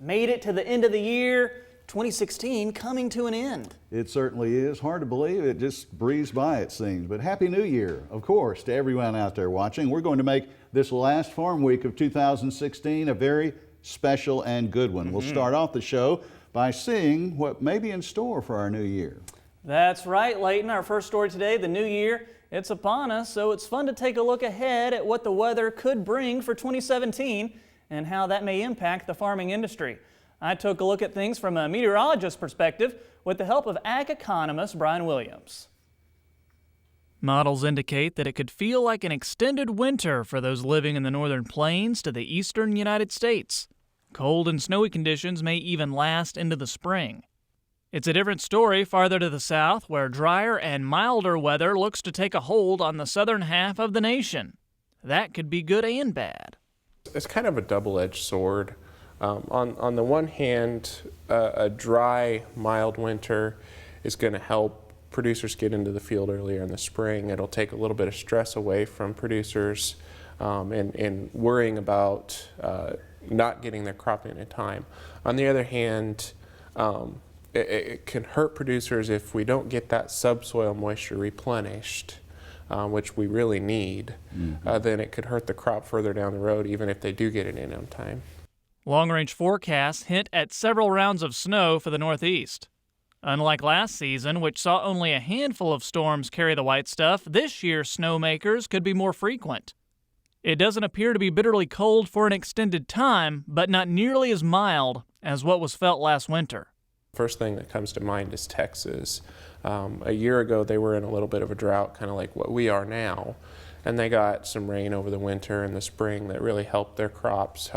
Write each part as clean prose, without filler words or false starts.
made it to the end of the year. 2016 coming to an end. It certainly is. Hard to believe. It just breezed by, it seems. But Happy New Year, of course, to everyone out there watching. We're going to make this last farm week of 2016 a very special and good one. We'll start off the show by seeing what may be in store for our new year. That's right, Leighton. Our first story today, the new year, it's upon us, so it's fun to take a look ahead at what the weather could bring for 2017 and how that may impact the farming industry. I took a look at things from a meteorologist's perspective with the help of ag economist Brian Williams. Models indicate that it could feel like an extended winter for those living in the northern plains to the eastern United States. Cold and snowy conditions may even last into the spring. It's a different story farther to the south, where drier and milder weather looks to take a hold on the southern half of the nation. That could be good and bad. It's kind of a double-edged sword. On the one hand, a dry, mild winter is going to help producers get into the field earlier in the spring. It'll take a little bit of stress away from producers and worrying about not getting their crop in time. On the other hand, it can hurt producers if we don't get that subsoil moisture replenished, which we really need. Then it could hurt the crop further down the road, even if they do get it in on time. Long-range forecasts hint at several rounds of snow for the Northeast. Unlike last season, which saw only a handful of storms carry the white stuff, this year's snowmakers could be more frequent. It doesn't appear to be bitterly cold for an extended time, but not nearly as mild as what was felt last winter. First thing that comes to mind is Texas. A year ago, they were in a little bit of a drought, kind of like what we are now. And they got some rain over the winter and the spring that really helped their crops,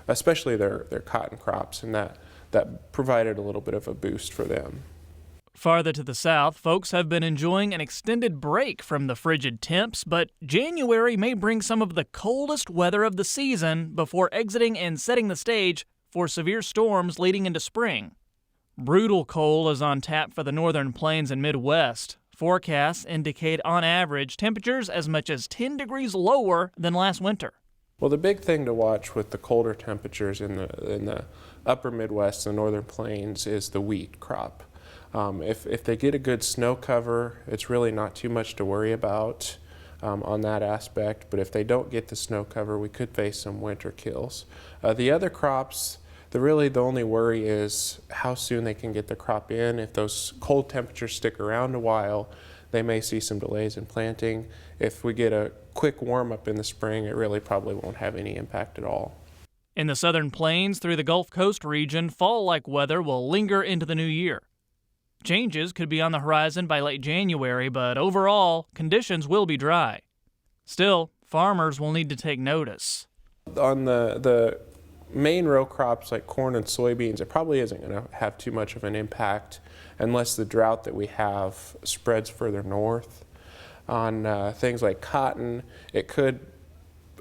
especially their cotton crops, and that provided a little bit of a boost for them. Farther to the south, folks have been enjoying an extended break from the frigid temps, but January may bring some of the coldest weather of the season before exiting and setting the stage for severe storms leading into spring. Brutal cold is on tap for the northern plains and Midwest. Forecasts indicate, on average, temperatures as much as 10 degrees lower than last winter. Well, the big thing to watch with the colder temperatures in the upper Midwest and northern plains is the wheat crop. If they get a good snow cover, it's really not too much to worry about on that aspect. But if they don't get the snow cover, we could face some winter kills. The other crops, the only worry is how soon they can get the crop in. If those cold temperatures stick around a while, they may see some delays in planting. If we get a quick warm up in the spring, it really probably won't have any impact at all. In the southern plains through the Gulf Coast region, fall-like weather will linger into the new year. Changes could be on the horizon by late January, but overall, conditions will be dry. Still, farmers will need to take notice. On the main row crops like corn and soybeans, it probably isn't going to have too much of an impact unless the drought that we have spreads further north. On things like cotton, it could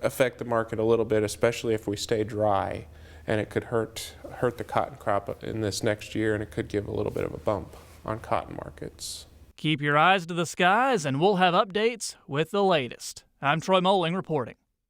affect the market a little bit, especially if we stay dry, and it could hurt the cotton crop in this next year, and it could give a little bit of a bump on cotton markets. Keep your eyes to the skies, and we'll have updates with the latest. I'm Troy Moling reporting.